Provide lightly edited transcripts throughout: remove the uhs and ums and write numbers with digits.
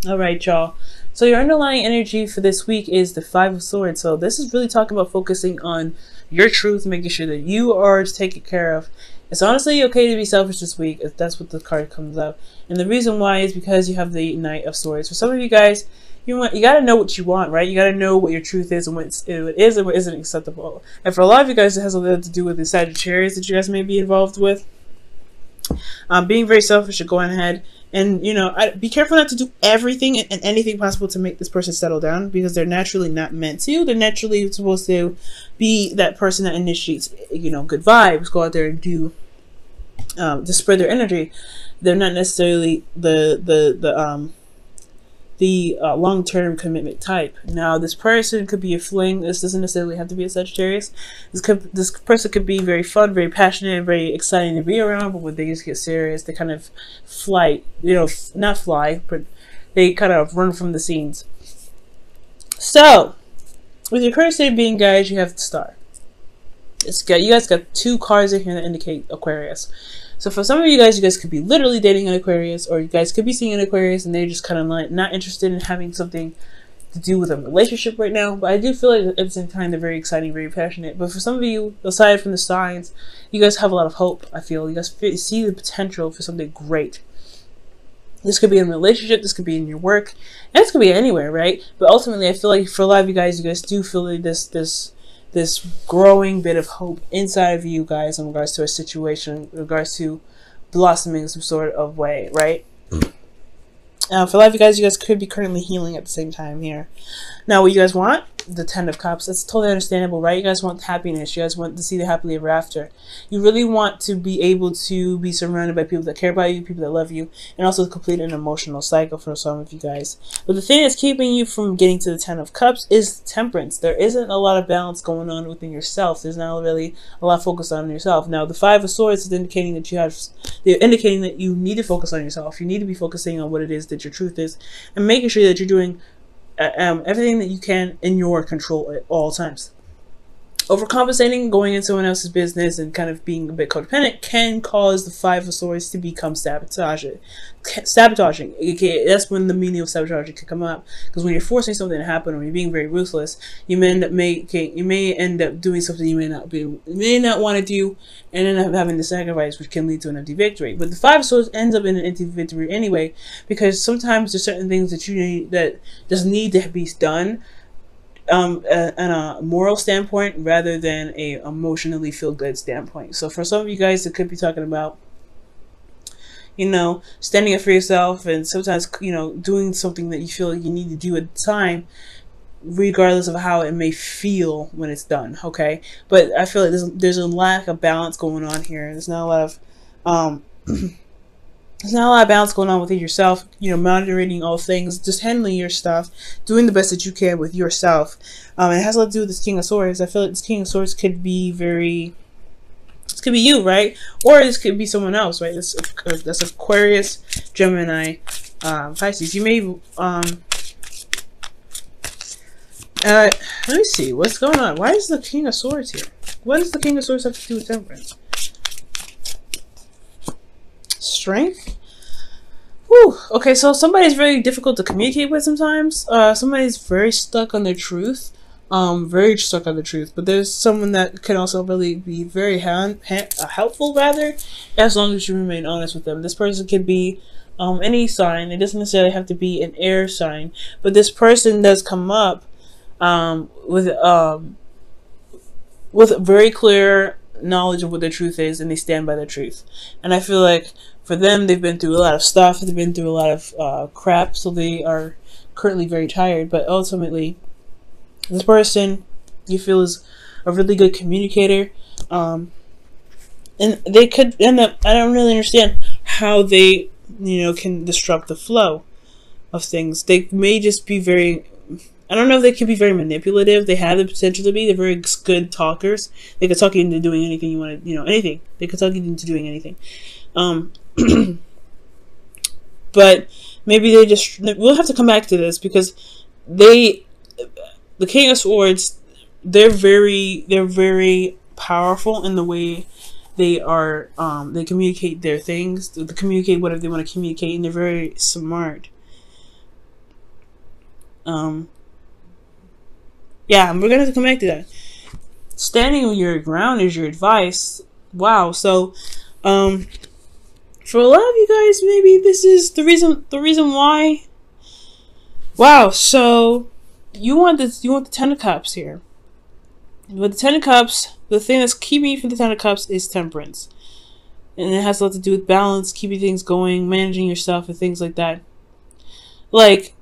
All right, y'all. So your underlying energy for this week is the Five of Swords. So this is really talking about focusing on your truth, making sure that you are taken care of. It's honestly okay to be selfish this week, if that's what the card comes up. And the reason why is because you have the Knight of Swords. For some of you guys, you gotta know what you want, right? You gotta know what your truth is and what it is and what isn't acceptable. And for a lot of you guys, it has a lot to do with the Sagittarius that you guys may be involved with. Being very selfish and going ahead and be careful not to do everything and anything possible to make this person settle down, because they're naturally not meant to. They're naturally supposed to be that person that initiates good vibes, go out there and do to spread their energy. They're not necessarily the long-term commitment type. Now, this person could be a fling. This doesn't necessarily have to be a Sagittarius. This person could be very fun, very passionate, and very exciting to be around, but when things get serious, they kind of not fly, but they kind of run from the scenes. So, with your current state being, guys, you have the Star. You guys got two cards in here that indicate Aquarius. So for some of you guys could be literally dating an Aquarius, or you guys could be seeing an Aquarius and they're just kind of like not interested in having something to do with a relationship right now. But I do feel like at the same time they're very exciting, very passionate. But for some of you, aside from the signs, you guys have a lot of hope. I feel you guys see the potential for something great. This could be in a relationship, this could be in your work, and this could be anywhere, right? But ultimately, I feel like for a lot of you guys do feel like this growing bit of hope inside of you guys in regards to a situation, in regards to blossoming some sort of way, right? For a lot of you guys could be currently healing at the same time here. Now, what you guys want? The Ten of Cups. That's totally understandable, right? You guys want happiness. You guys want to see the happily ever after. You really want to be able to be surrounded by people that care about you, people that love you, and also complete an emotional cycle for some of you guys. But the thing that's keeping you from getting to the Ten of Cups is temperance. There isn't a lot of balance going on within yourself. There's not really a lot of focus on yourself. Now, the Five of Swords is indicating that they're indicating that you need to focus on yourself. You need to be focusing on what it is that your truth is, and making sure that you're doing everything that you can in your control at all times. Overcompensating, going into someone else's business, and kind of being a bit codependent can cause the Five of Swords to become sabotaging. That's when the meaning of sabotaging can come up. Because when you're forcing something to happen, or you're being very ruthless, you may end up doing something you may not want to do, and end up having to sacrifice, which can lead to an empty victory. But the Five of Swords ends up in an empty victory anyway, because sometimes there's certain things that you need that just need to be done. On a moral standpoint rather than a emotionally feel-good standpoint. So for some of you guys, it could be talking about standing up for yourself, and sometimes doing something that you feel you need to do at the time, regardless of how it may feel when it's done. Okay, but I feel like there's a lack of balance going on here. There's not a lot of there's not a lot of balance going on within yourself, monitoring all things, just handling your stuff, doing the best that you can with yourself. And it has a lot to do with this King of Swords. I feel like this King of Swords could be this could be you, right? Or this could be someone else, right? That's Aquarius, Gemini, Pisces. You may, let me see, what's going on? Why is the King of Swords here? What does the King of Swords have to do with temperance? Strength. Whew. Okay, so somebody's very difficult to communicate with sometimes. Somebody's very stuck on their truth. Very stuck on the truth. But there's someone that can also really be very helpful, rather, as long as you remain honest with them. This person could be any sign. It doesn't necessarily have to be an air sign. But this person does come up with very clear knowledge of what their truth is, and they stand by their truth. And I feel like for them, they've been through a lot of stuff, they've been through a lot of crap, so they are currently very tired. But ultimately, this person you feel is a really good communicator, and they could end up, I don't really understand how they can disrupt the flow of things. They may just be very, I don't know if they can be very manipulative. They have the potential to be. They're very good talkers. They could talk you into doing anything you want to, anything. They could talk you into doing anything. But maybe we'll have to come back to this, because the King of Swords, they're very powerful in the way they are, they communicate their things, they communicate whatever they want to communicate, and they're very smart. Yeah, we're gonna have to come back to that. Standing on your ground is your advice. Wow. So, for a lot of you guys, maybe this is the reason. The reason why. Wow. So, you want this? You want the Ten of Cups here. With the Ten of Cups, the thing that's keeping you from the Ten of Cups is temperance, and it has a lot to do with balance, keeping things going, managing yourself, and things like that. Like,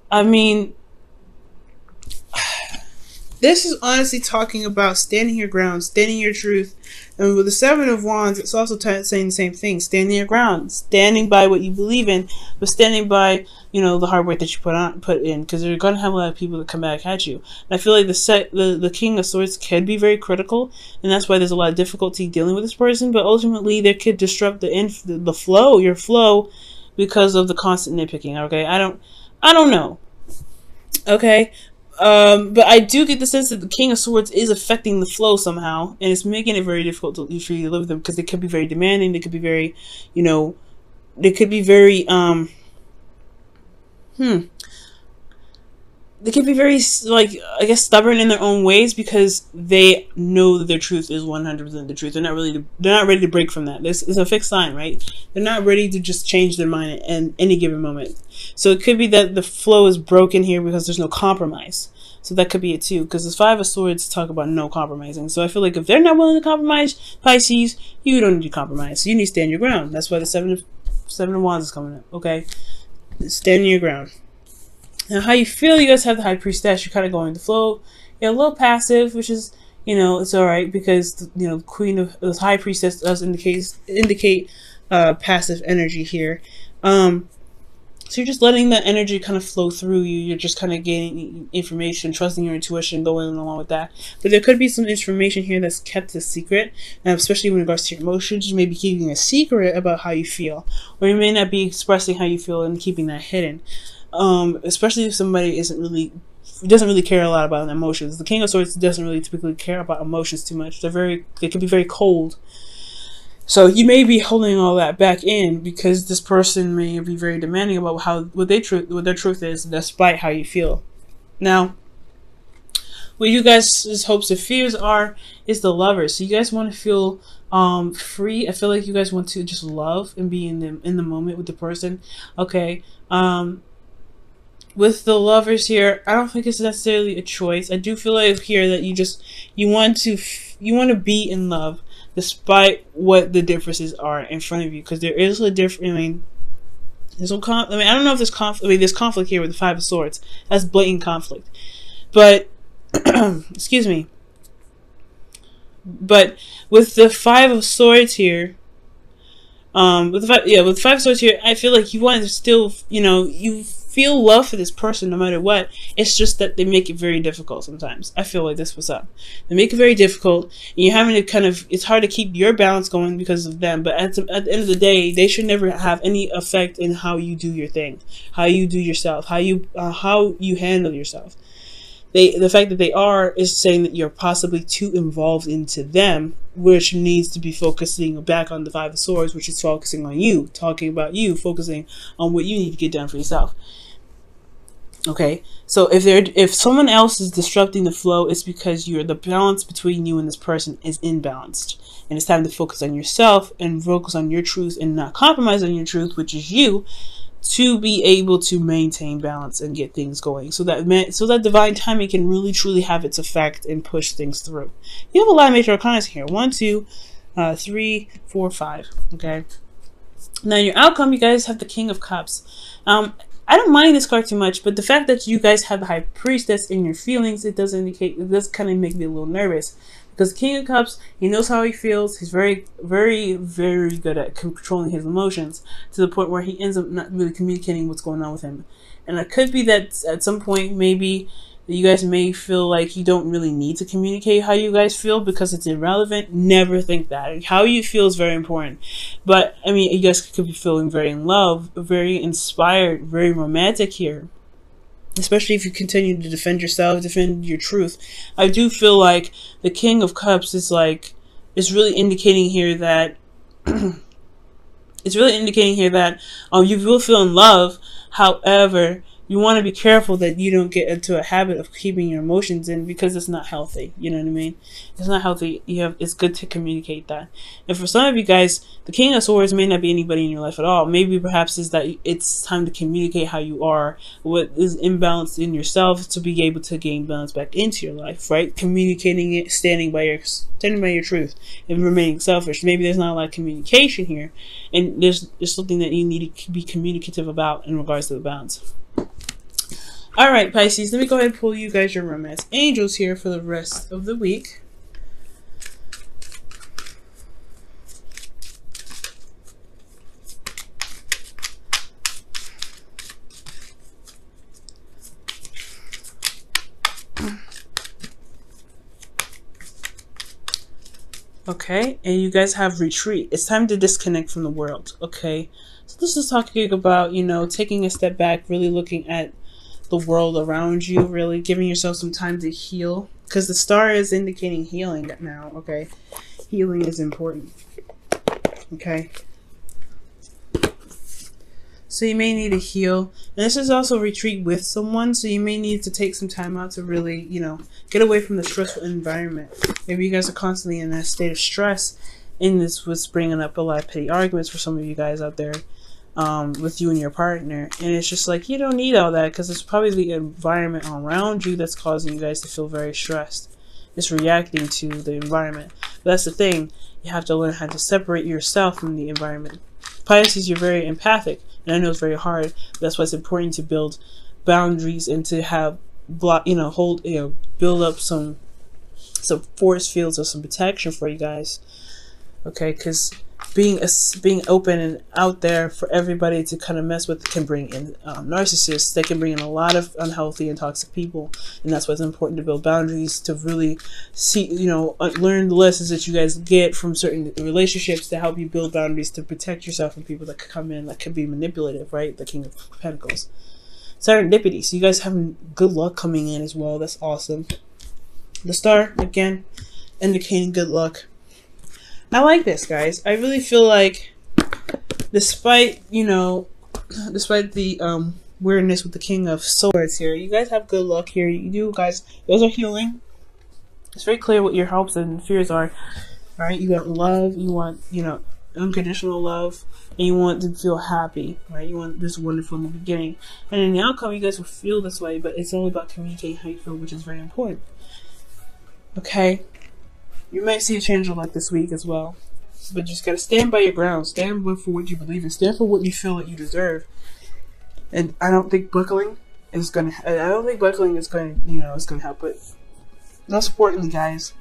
I mean, this is honestly talking about standing your ground, standing your truth. And with the Seven of Wands, it's also saying the same thing. Standing your ground, standing by what you believe in, but standing by, you know, the hard work that you put in. Because you're going to have a lot of people that come back at you. And I feel like the King of Swords can be very critical. And that's why there's a lot of difficulty dealing with this person. But ultimately, they could disrupt the flow, your flow, because of the constant nitpicking. Okay, I don't know. Okay. But I do get the sense that the King of Swords is affecting the flow somehow, and it's making it very difficult for you to live with them, because they could be very demanding, they could be very, you know, they could be very, they can be very, like, I guess, stubborn in their own ways, because they know that their truth is 100% the truth. They're not ready to break from that. This is a fixed sign, right? They're not ready to just change their mind at any given moment. So it could be that the flow is broken here because there's no compromise. So that could be it too, because the Five of Swords talk about no compromising. So I feel like if they're not willing to compromise, Pisces, you don't need to compromise. So you need to stand your ground. That's why the Seven of Wands is coming up. Okay, stand your ground. Now, how you feel? You guys have the High Priestess. You're kind of going with the flow. You're a little passive, which is, you know, it's all right, because, you know, the Queen of the High Priestess does indicate passive energy here. So you're just letting that energy kind of flow through you. You're just kind of gaining information, trusting your intuition, going along with that. But there could be some information here that's kept a secret, and especially in regards to your emotions. You may be keeping a secret about how you feel, or you may not be expressing how you feel and keeping that hidden. Especially if somebody doesn't really care a lot about emotions. The King of Swords doesn't really typically care about emotions too much. They can be very cold. So you may be holding all that back in, because this person may be very demanding about what their truth is, despite how you feel. Now, what you guys' hopes and fears is the Lovers. So you guys want to feel free. I feel like you guys want to just love and be in the moment with the person. Okay. With the Lovers here, I don't think it's necessarily a choice. I do feel like here that you want to be in love, despite what the differences are in front of you, because there is a difference. I mean, I don't know if there's conflict. I mean, there's conflict here with the Five of Swords. That's blatant conflict. But excuse me. But with the Five of Swords here, with the Five of Swords here, I feel like you want to still, you know, you feel love for this person no matter what. It's just that they make it very difficult sometimes. I feel like this was up. They make it very difficult, and you're having to it's hard to keep your balance going because of them. But at the end of the day, they should never have any effect in how you do your thing, how you do yourself, how you handle yourself. The fact that they are is saying that you're possibly too involved into them, which needs to be focusing back on the Five of Swords, which is focusing on you, talking about you, focusing on what you need to get done for yourself. Okay, so if someone else is disrupting the flow, it's because the balance between you and this person is imbalanced, and it's time to focus on yourself and focus on your truth and not compromise on your truth, which is you, to be able to maintain balance and get things going, so that divine timing can really truly have its effect and push things through. You have a lot of major arcana here: 1, 2, 3, 4, 5. Okay. Now your outcome, you guys have the King of Cups. I don't mind this card too much, but the fact that you guys have the High Priestess in your feelings, it does kind of make me a little nervous. Because the King of Cups, he knows how he feels. He's very, very, very good at controlling his emotions, to the point where he ends up not really communicating what's going on with him. And it could be that at some point, maybe you guys may feel like you don't really need to communicate how you guys feel because it's irrelevant. Never think that. How you feel is very important. But, I mean, you guys could be feeling very in love, very inspired, very romantic here. Especially if you continue to defend yourself, defend your truth. I do feel like the King of Cups is really indicating here that you will feel in love. However, you want to be careful that you don't get into a habit of keeping your emotions in, because it's not healthy. You know what I mean? It's not healthy. It's good to communicate that. And for some of you guys, the King of Swords may not be anybody in your life at all. Maybe perhaps is that it's time to communicate how you are, what is imbalanced in yourself, to be able to gain balance back into your life, right? Communicating it, standing by your truth, and remaining selfish. Maybe there's not a lot of communication here, and there's something that you need to be communicative about in regards to the balance. Alright, Pisces, let me go ahead and pull you guys your romance angels here for the rest of the week. Okay, and you guys have retreat. It's time to disconnect from the world, okay? So this is talking about, you know, taking a step back, really looking at the world around you, really giving yourself some time to heal, because the star is indicating healing now, okay? Healing is important, okay? So you may need to heal, and this is also retreat with someone, so you may need to take some time out to really, you know, get away from the stressful environment. Maybe you guys are constantly in that state of stress, and this was bringing up a lot of petty arguments for some of you guys out there. With you and your partner, and it's just like, you don't need all that, because it's probably the environment around you that's causing you guys to feel very stressed. It's reacting to the environment. But that's the thing, you have to learn how to separate yourself from the environment. Pisces, you're very empathic, and I know it's very hard, but that's why it's important to build boundaries and to have build up some force fields or some protection for you guys, okay? Because being open and out there for everybody to kind of mess with can bring in narcissists. They can bring in a lot of unhealthy and toxic people, and that's why it's important to build boundaries, to really see, you know, learn the lessons that you guys get from certain relationships to help you build boundaries to protect yourself from people that could come in that could be manipulative, right? The King of Pentacles. Serendipity. So you guys having good luck coming in as well. That's awesome. The star, again, indicating good luck. I like this, guys. I really feel like, despite the weirdness with the King of Swords here, you guys have good luck here. You guys are healing. It's very clear what your hopes and fears are. Right? You want love. You want, you know, unconditional love, and you want to feel happy. Right? You want this wonderful in the beginning, and in the outcome, you guys will feel this way. But it's all about communicating how you feel, which is very important. Okay. You might see a change of luck this week as well, but just gotta stand by your ground. Stand for what you believe in. Stand for what you feel that you deserve. And I don't think buckling is gonna. It's gonna help. But most importantly, guys,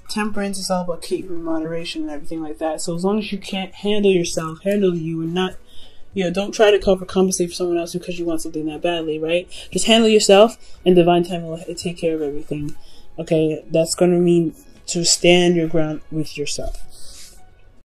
temperance is all about keeping moderation and everything like that. So as long as you can't handle yourself, handle you, and not, you know, don't try to overcompensate for someone else because you want something that badly, right? Just handle yourself, and divine time will take care of everything. Okay, that's going to mean to stand your ground with yourself.